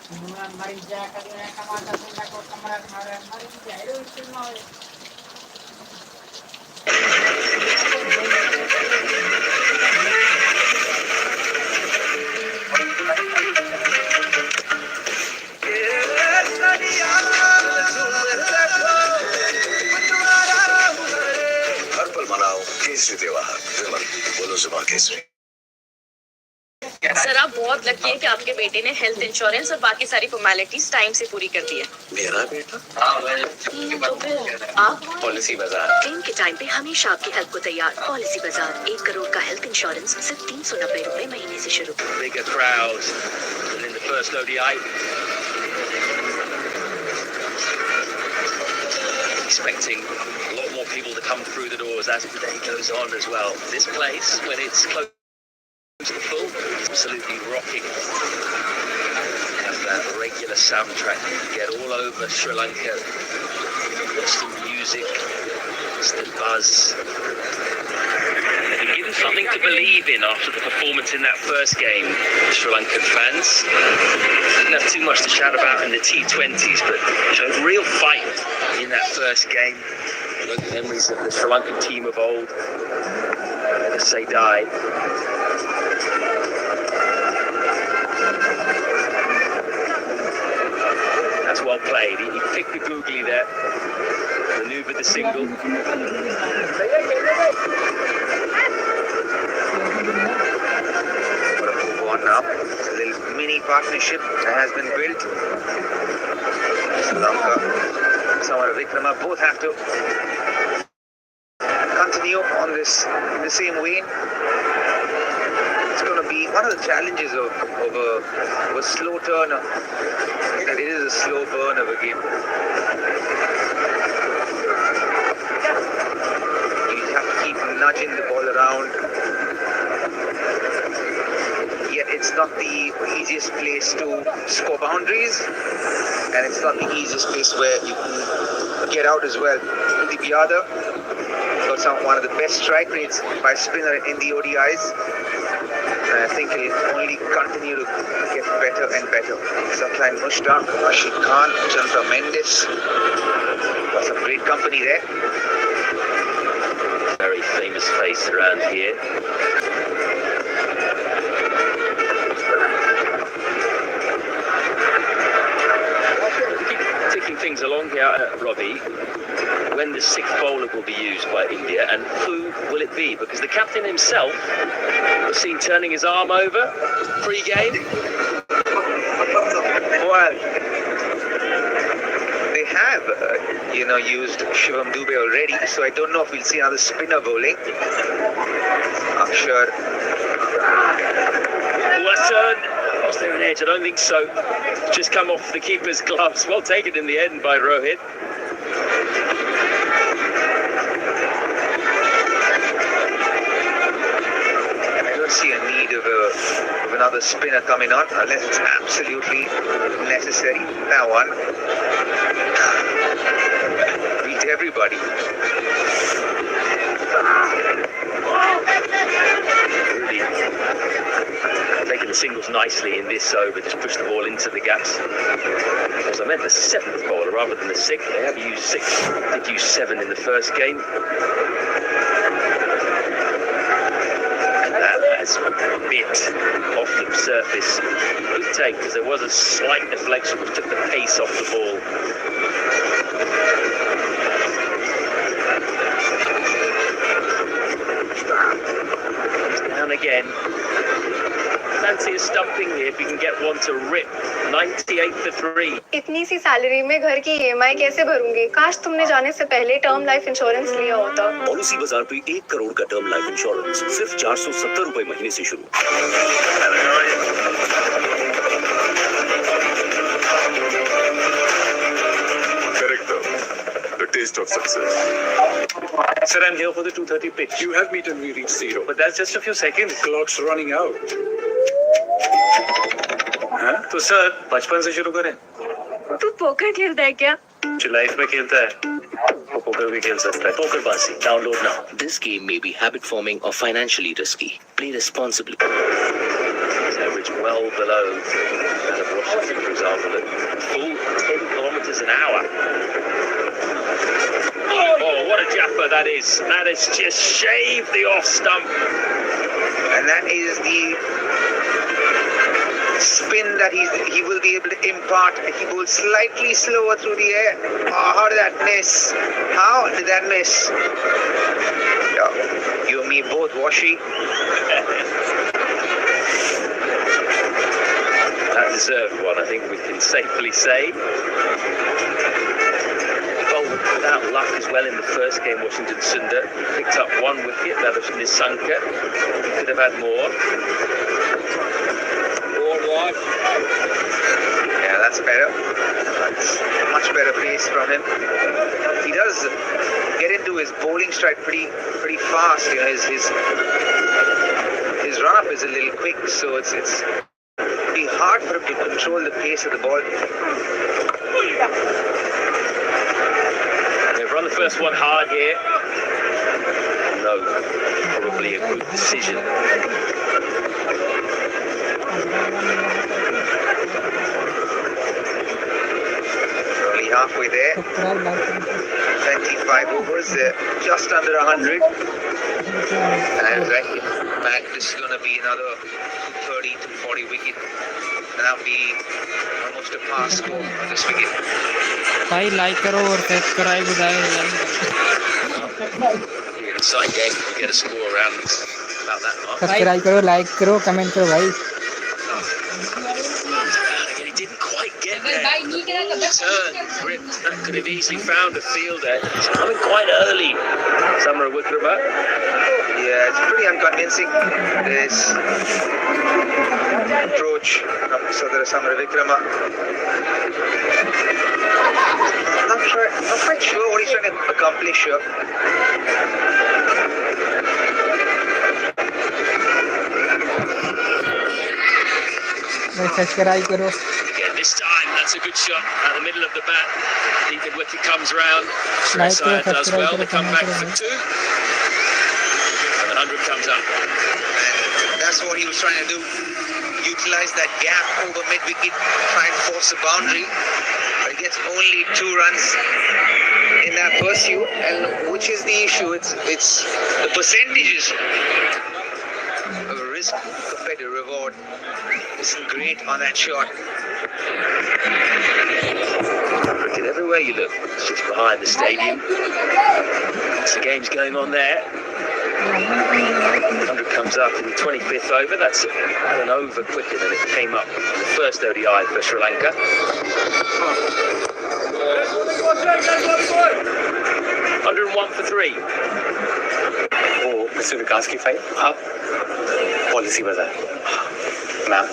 मरी जाए कभी टमाटर सुनने को कमरा मारे मरी जाए रो इसमें हर पल मनाओ केसरी त्योहार। विमल बोलो जुबा केसरी। सर आप बहुत लकी है कि आपके बेटे ने हेल्थ इंश्योरेंस और बाकी सारी फॉर्मेलिटीज टाइम से पूरी कर दी है। मेरा बेटा तो फिर आप पॉलिसी बाजार क्लेम के टाइम पे हमेशा आपकी हेल्प को तैयार। पॉलिसी बाजार 1 करोड़ का हेल्थ इंश्योरेंस सिर्फ 390 रुपए महीने से शुरू। Bigger crowds than in the first ODI. Expecting a lot more people to come through the doors as the day goes on as well. This place, when it's close to full, is absolutely rocking. Has that regular soundtrack you get all over Sri Lanka. It's the music, it's the buzz. They've been given something to believe in after the performance in that first game. Sri Lankan fans didn't have too much to shout about in the T20s, but showed real fight in that first game. Look, memories of the Sri Lankan team of old. Let us say die. That's well played. He picked the googly there. Maneuvered the single. One up. It's a little mini partnership that has been built. Sri Lanka, Samara Vikrama both have to continue on this in the same vein. It's going to be one of the challenges of a slow turner. That it is a slow burn of a game. You have to keep nudging the ball around. Yet it's not the easiest place to score boundaries, and it's not the easiest place where you can get out as well. Kuldeep Yadav got one of the best strike rates by spinner in the ODIs. And I think it'll only continue to get better and better. Satlan Mushtaq, Rashid Khan, Chandra Mendes. Got some great company there. Very famous face around here. Keep ticking things along here, Robbie. When the sixth bowler will be used by India, and who will it be? Because the captain himself was seen turning his arm over pre-game. Well, they have, used Shivam Dubey already, so I don't know if we'll see another spinner bowling. I'm sure. Watson, was there an edge? I don't think so. Just come off the keeper's gloves. Well taken in the end by Rohit. See a need of another spinner coming on unless it's absolutely necessary. That one beat everybody. Really taking the singles nicely in this over, just push the ball into the gaps. As I meant the seventh bowler rather than the sixth. They have used six, did use 7 in the first game. Has a bit off the surface. Good take, because there was a slight deflection which took the pace off the ball. Down again. Fancy a stumping here if you can get one to rip. 98 for 3. इतनी सी salary में घर की EMI कैसे भरूंगी? काश तुमने जाने से पहले टर्म लाइफ इंश्योरेंस लिया होता। पॉलिसी बाजार पे 1 करोड़ का टर्म लाइफ इंश्योरेंस सिर्फ 470 रुपए महीने से शुरू। Correct, though. The taste of success. Sir, I'm here for the 2:30 pitch. You have me till we reach 0. But that's just a few seconds. Clock's running out. हाँ? तो सर, बचपन से शुरू करें। तू पोकर खेलता है क्या? जो लाइफ में खेलता है, वो पोकर भी खेल सकता है। पोकर बाजी, download now. This game may be habit forming or financially risky. Play responsibly. His average well below that of Washington, for example, at full 10 kilometers an hour. Oh, what a japper that is. That has just shaved the off stump. And that is the spin that he will be able to impart. He goes slightly slower through the air. Oh, how did that miss? How did that miss? Yeah, you and me both, Washi. That deserved one, I think we can safely say. Bowled without luck as well in the first game, Washington Sundar. Picked up one wicket, that was Nisanka. He could have had more. Yeah, that's better. That's much better pace from him. He does get into his bowling strike pretty fast. You know, his run up is a little quick, so it's pretty hard for him to control the pace of the ball. They've run the first one hard here. No, probably a good decision. Only halfway there. 25 overs, just under 100. And I reckon this is going to be another 30 to 40 wicket. And that'll be almost a pass score on this wicket. भाई like करो और subscribe बताओ Inside game, you get a score around about that mark. Subscribe करो like करो comment करो भाई He didn't quite get there. Turn, gripped. That could have easily found a fielder. He's coming quite early. Samara Wickrama. Yeah, it's pretty unconvincing. This approach of Samara Wickrama. Not quite sure what he's trying to accomplish here. Subscribe करो Again, this time, that's a good shot out the middle of the bat. Deep wicket comes round. Shreyas does well. They come back for two. And the 100 comes up. And that's what he was trying to do. Utilize that gap over mid-wicket, try and force a boundary. But he gets only 2 runs in that pursuit, and which is the issue. It's the percentages of risk compared to reward isn't great on that shot. Look at everywhere you look. It's just behind the stadium. So the game's going on there. 100 comes up in the 25th over. That's about an over quicker than it came up in the first ODI for Sri Lanka. 101 for 3. वो mister विकास की file आप policy बाजार ma'am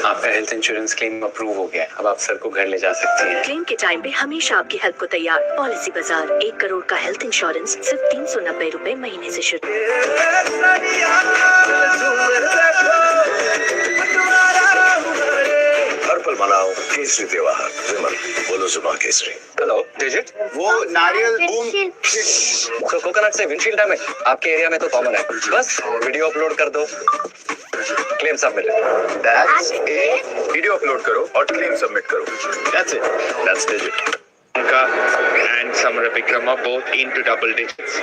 आपका health insurance claim approve हो गया है अब आप सर को घर ले जा सकती हैं क्लेम के टाइम पे हमेशा आपकी हेल्प को तैयार पॉलिसी बाजार 1 करोड़ का हेल्थ इंश्योरेंस सिर्फ 390 रुपए महीने से शुरू हर पल मनाओ केसरी त्योहार विमल बोलो जुबा केसरी हेलो डिजिट वो नारियल बूम तो कोकोनट से विंडशील्ड डैमेज आपके एरिया में तो कॉमन है बस वीडियो अपलोड कर दो claim submit that's it video upload करो और क्लेम सबमिट करो that's it that's digit Lanka and Samara Wickrama both into double digits.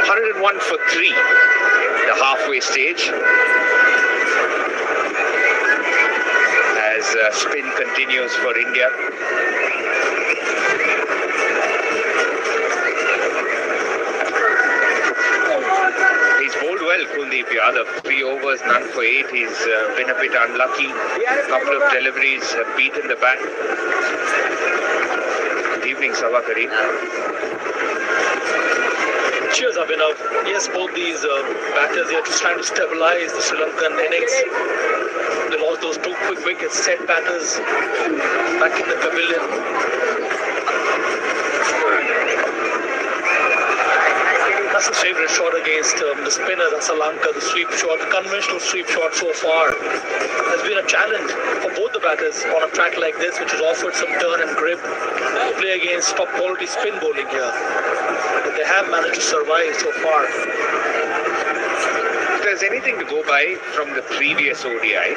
101 for 3, the halfway stage. As spin continues for India. He's bowled well, Kuldeep Yadav. 3 overs, none for 8. He's been a bit unlucky. A couple of deliveries have beaten the bat. Good evening, Savakari. Cheers, Abhinav. Yes, both these batters here just trying to stabilize the Sri Lankan innings. They lost those 2 quick wickets, set batters back in the pavilion. That's his favourite shot against the spinners at Sri Lanka, the sweep shot, the conventional sweep shot so far. Has been a challenge for both the batters on a track like this, which has offered some turn and grip to play against top quality spin bowling here. But they have managed to survive so far. there's anything to go by from the previous ODI,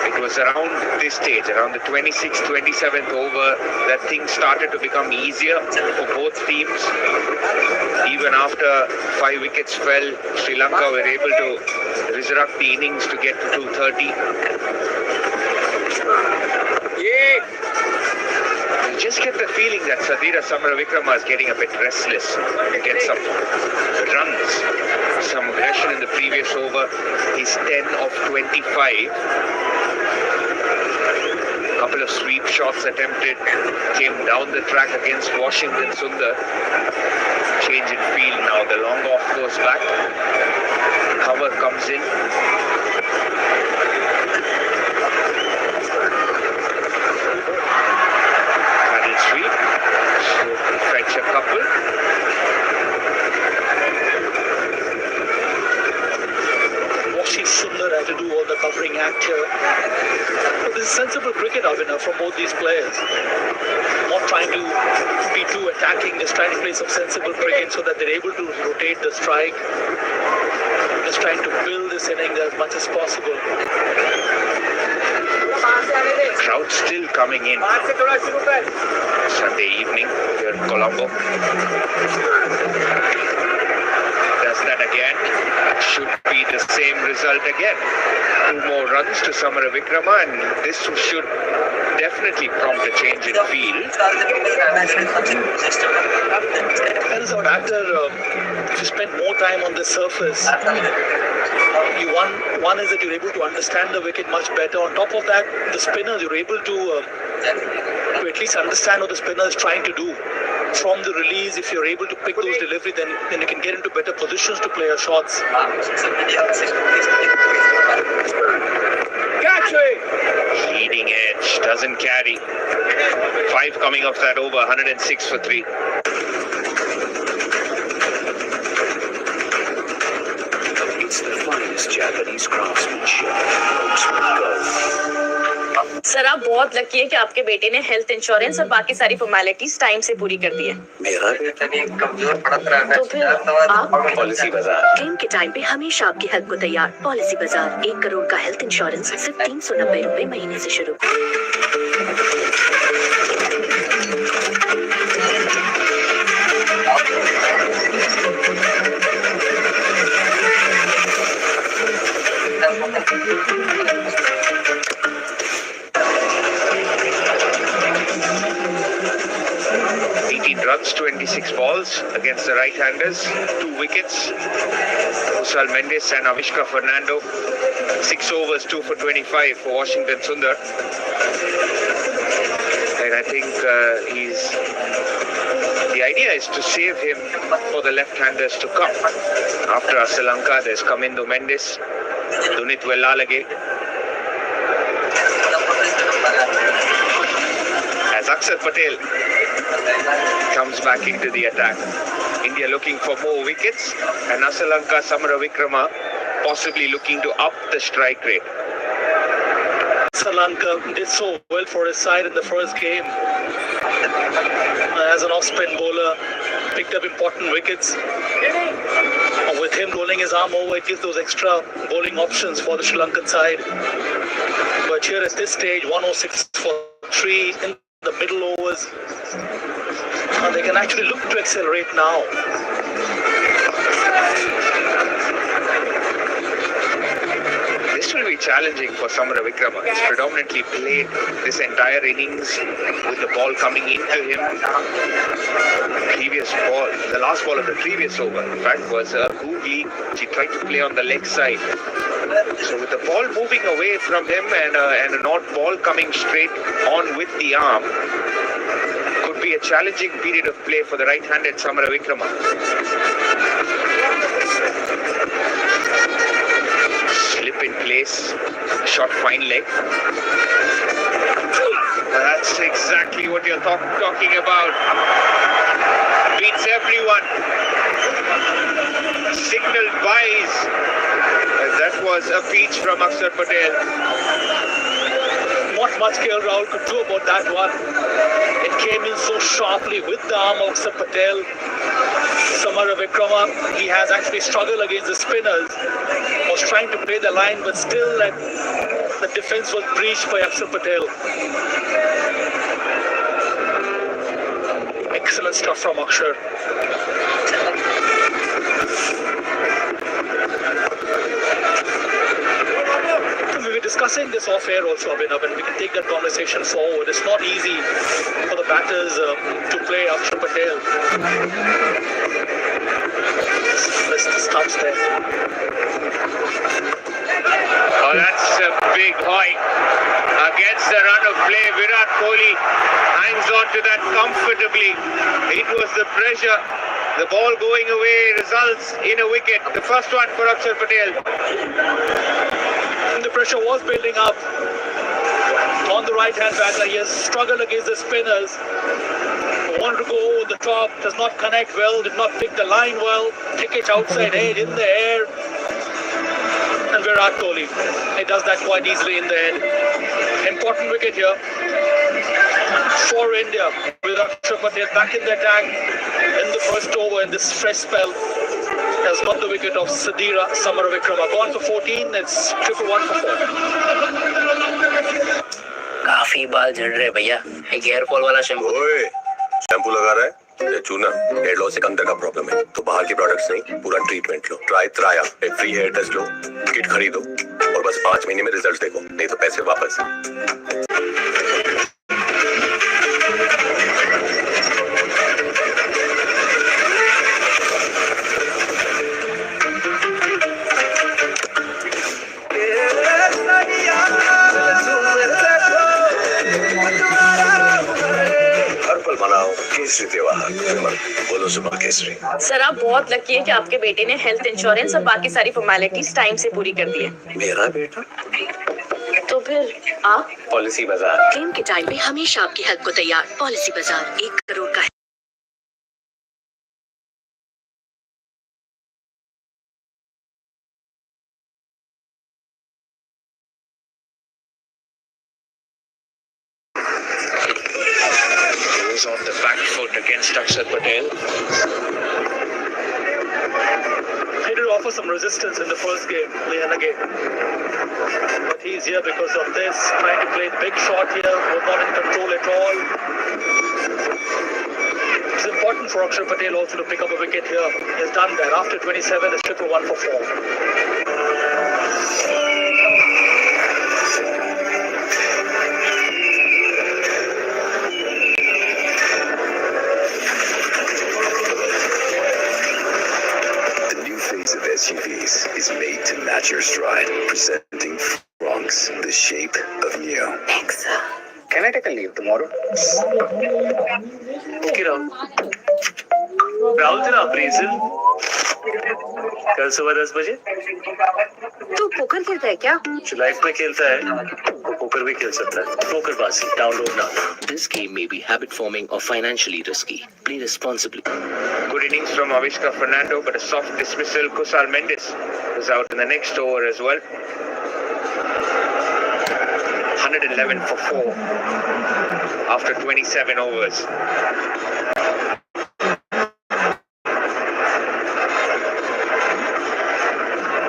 it was around this stage, around the 26th, 27th over, that things started to become easier for both teams. Even after 5 wickets fell, Sri Lanka were able to resurrect the innings to get to 230. You just get the feeling that Sadira Samaravikrama is getting a bit restless to get some runs, some aggression in the previous over. He's 10 of 25. A couple of sweep shots attempted, came down the track against Washington Sundar. Change in field now, the long off goes back, cover comes in. Paddle sweep, so fetch a couple. Washington Sundar had to do all the covering act here. But this is sensible cricket, Abhinav, from both these players. Not trying to be too attacking, just trying to play some sensible cricket so that they're able to rotate the strike. Just trying to build this innings as much as possible. Crowd still coming in Sunday evening here in Colombo. Does that again. Should be the same result again. 2 more runs to Samaravikrama, and this should definitely prompt a change in field. As a batter, if you spend more time on the surface, one is that you're able to understand the wicket much better. On top of that, the spinners, you're able to at least understand what the spinner is trying to do. From the release, if you're able to pick those delivery, then you can get into better positions to play your shots. Leading edge, doesn't carry. 5 coming off that over, 106 for 3. It's the finest Japanese craftsmanship. Sir आप बहुत lucky है कि आपके बेटे ने health insurance और बाकी सारी फॉर्मेलिटीज टाइम से पूरी कर दी है। मेरा तो फिर आप पॉलिसी बाजार क्लेम के टाइम पे हमेशा आपकी हेल्प को तैयार। पॉलिसी बाजार 1 करोड़ का हेल्थ इंश्योरेंस सिर्फ 390 रुपए महीने से शुरू। Runs, 26 balls against the right-handers, 2 wickets. Kusal Mendes and Avishka Fernando. 6 overs, 2 for 25 for Washington Sundar. And I think the idea is to save him for the left-handers to come. After Sri Lanka, there's Kamindo Mendes, Dunit Wellalage. As Akshar Patel comes back into the attack. India looking for more wickets, and Sri Lanka Samaravikrama possibly looking to up the strike rate. Sri Lanka did so well for his side in the first game. As an off-spin bowler, picked up important wickets. With him rolling his arm over, it gives those extra bowling options for the Sri Lankan side. But here at this stage, 106 for 3 in the middle overs. They can actually look to accelerate now. This will be challenging for Samaravikrama. He's predominantly played this entire innings with the ball coming into him. Previous ball, the last ball of the previous over, in fact, was a googly. He tried to play on the leg side. So with the ball moving away from him and a not ball coming straight on with the arm, could be a challenging period of play for the right-handed Samaravikrama. Slip in place, shot fine leg. That's exactly what you're talking about. Beats everyone. Signaled buys. That was a peach from Akshar Patel. Not much KL Rahul could do about that one. It came in so sharply with the arm of Akshar Patel. Samara Vikrama, he has actually struggled against the spinners. Was trying to play the line, but still the defense was breached by Akshar Patel. Excellent stuff from Akshar. We were discussing this off air also, Abhinav, and we can take that conversation forward. It's not easy for the batters to play Akshar Patel. Let's stops there. Oh, that's a big hoi. Against the run of play, Virat Kohli hangs on to that comfortably. It was the pressure. The ball going away results in a wicket. The first one for Akshar Patel. The pressure was building up on the right-hand batter. He has struggled against the spinners. Wanted to go over the top, does not connect well, did not pick the line well. Kick it outside edge, in the air. And Virat Kohli, he does that quite easily in the end. Important wicket here for India, with Akshar Patel back in the attack in the first over in this fresh spell. Has got the wicket of Sadira Samara Vikrama. Gone for 14, it's 111 for 4. काफी बाल झड़ रहे भैया, एक hair fall वाला shampoo. ओए, shampoo लगा रहा है? ये चूना हेयर लॉस एक अंदर का प्रॉब्लम है, तो बाहर के प्रोडक्ट्स नहीं, पूरा ट्रीटमेंट लो। ट्राई त्राया, एक फ्री हेयर टेस्ट लो, किट खरीदो और बस 5 महीने में रिजल्ट देखो, नहीं तो पैसे वापस। केसरी त्योहार, बोलो सुबह केसरी। सर आप बहुत लकी है कि आपके बेटे ने हेल्थ इंश्योरेंस और बाकी सारी फॉर्मेलिटीज टाइम से पूरी कर दी है। मेरा बेटा? तो फिर आप पॉलिसी बाजार। क्लेम के टाइम पे हमेशा आपकी हेल्प को तैयार। पॉलिसी बाजार 1 करोड़ का है। On the back foot against Akshar Patel. He did offer some resistance in the first game, again. But he's here because of this, trying to play the big shot here, was not in control at all. It's important for Akshar Patel also to pick up a wicket here. He has done that. After 27, it's 111 for 4. SUVs is made to match your stride, presenting Bronx the shape of new. Can I take a leave tomorrow? Okay, Rahul. Rahul, तेरा appraisal कल सुबह 10 बजे। तू poker खेलता है क्या? जो life में खेलता है वो पोकर भी खेल सकता है। PokerBaazi download now. This game may be habit forming or financially risky. Play responsibly. Good innings from Avishka Fernando, but a soft dismissal. Kusal Mendes was out in the next over as well. 111 for 4 after 27 overs.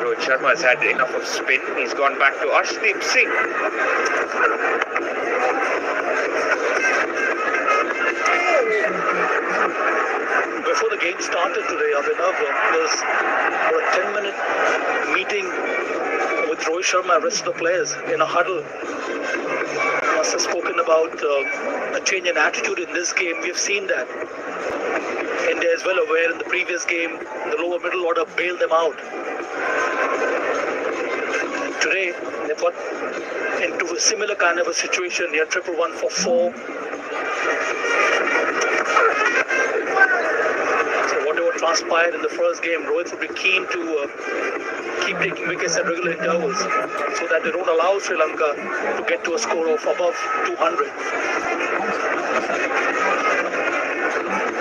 Rohit Sharma has had enough of spin. He's gone back to Arshdeep Singh. Before the game started today, Abhinav, there was a 10-minute meeting with Rohit Sharma and the rest of the players in a huddle. He must have spoken about a change in attitude in this game. We have seen that. India is well aware in the previous game, the lower middle order bailed them out. Today, they've got into a similar kind of a situation here, 111 for 4. Whatever transpired in the first game, Rohit would be keen to keep taking wickets at regular intervals so that they don't allow Sri Lanka to get to a score of above 200.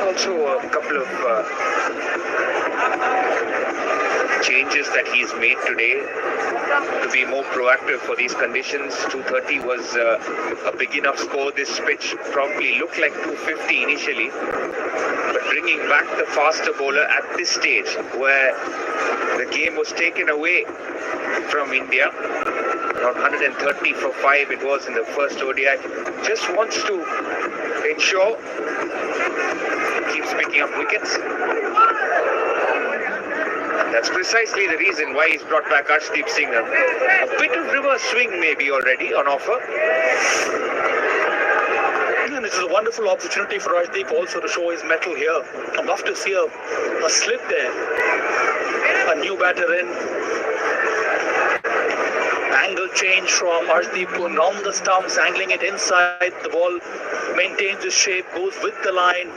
Also a couple of changes that he's made today to be more proactive for these conditions. 230 was a big enough score. This pitch probably looked like 250 initially, but bringing back the faster bowler at this stage where the game was taken away from India, around 130 for 5 it was in the first ODI, just wants to ensure keeps picking up wickets. That's precisely the reason why he's brought back Arshdeep Singh. A bit of reverse swing maybe already on offer. And this is a wonderful opportunity for Arshdeep also to show his mettle here. I'd love to see a slip there. A new batter in. Angle change from Arshdeep going round the stumps, angling it inside. The ball maintains the shape, goes with the line.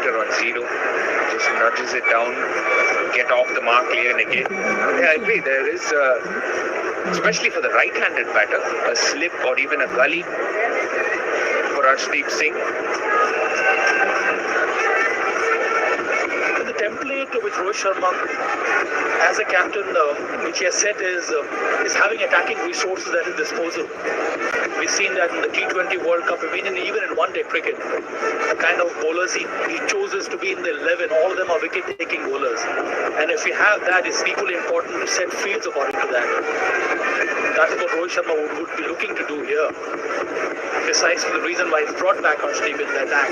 On zero, just nudges it down, get off the mark clear and again. Yeah, I agree. There is, especially for the right-handed batter, a slip or even a gully for Arshdeep Singh. The template which Rohit Sharma, as a captain, which he has set is having attacking resources at his disposal. We've seen that in the T20 World Cup, even in one-day cricket. The kind of bowlers he chooses to be in the 11, all of them are wicket-taking bowlers. And if you have that, it's equally important to set fields according to that. That is what Rohit Sharma would be looking to do here. Precisely the reason why he's brought back Arshdeep in the attack.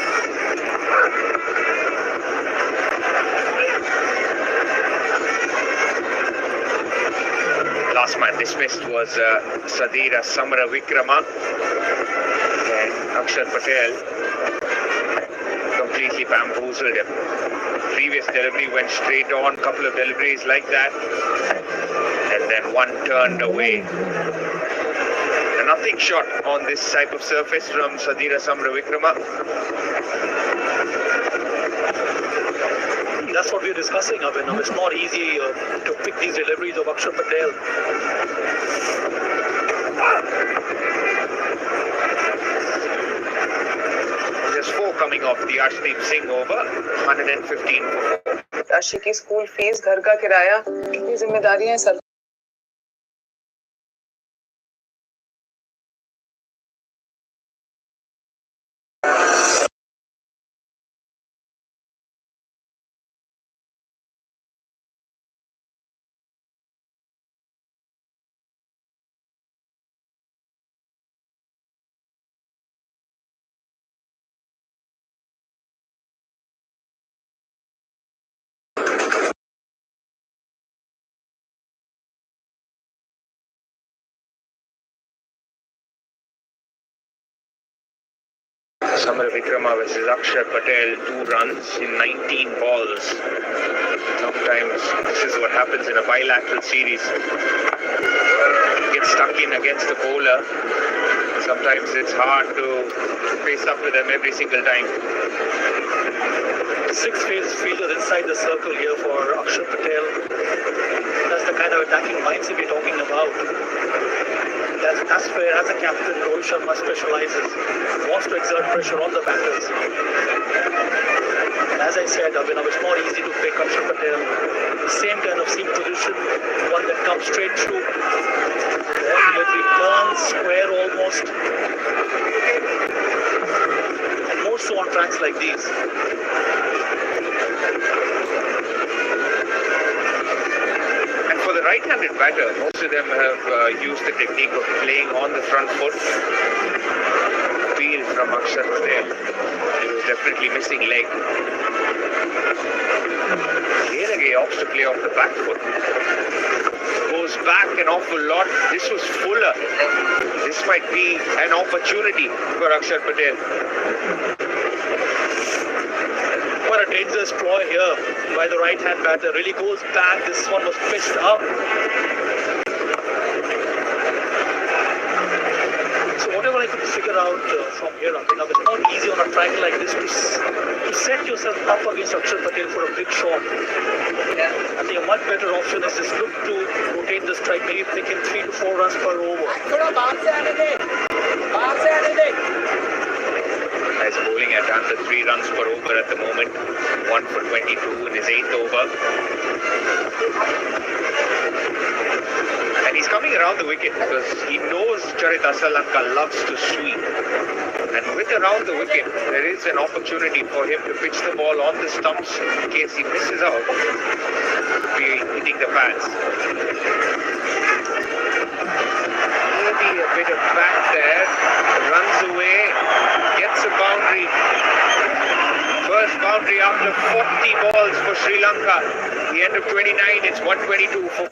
Last man dismissed was Sadira Samaravikrama, and Akshar Patel completely bamboozled him. Previous delivery went straight on, couple of deliveries like that, and then one turned away. A nothing shot on this type of surface from Sadira Samaravikrama. That's what we're discussing, Abhinav. It's not easy to pick these deliveries of Akshar Patel. Just 4 coming off the Arshdeep Singh over, 115 for 4. राशि की school fees, घर का किराया, कितनी जिम्मेदारियां हैं sir. Samaravikrama versus Akshar Patel, 2 runs in 19 balls. Sometimes this is what happens in a bilateral series. You get stuck in against the bowler. Sometimes it's hard to face up to them every single time. 6 fielders inside the circle here for Akshar Patel. That's the kind of attacking mindset we're talking about. That's where, as a captain, Rohit Sharma specializes. Wants to exert pressure on the batters. And as I said, Abhinav, it's not easy to pick Akshar Patel. Same kind of seam position, one that comes straight through. Delivery turns square almost. And more so on tracks like these. For the right-handed batter, most of them have used the technique of playing on the front foot. Appeal from Akshar Patel. He was definitely missing leg. Here again, opts to play off the back foot. Goes back an awful lot. This was fuller. This might be an opportunity for Akshar Patel. What a dangerous ploy here by the right-hand batter. Really goes back. This one was pitched up. So whatever I have to figure out from here on. Now, it's not easy on a track like this to set yourself up against Akshar Patel for a big shot. I think a much better option is just look to rotate the strike, maybe pick in 3 to 4 runs per over. As bowling at under 3 runs per over at the moment, 1 for 22 in his 8th over. And he's coming around the wicket because he knows Charit Asalanka loves to sweep. And with around the wicket, there is an opportunity for him to pitch the ball on the stumps in case he misses out, be hitting the pads. Maybe a bit of back there, runs away, gets a boundary. First boundary after 40 balls for Sri Lanka. The end of 29, it's 122 for...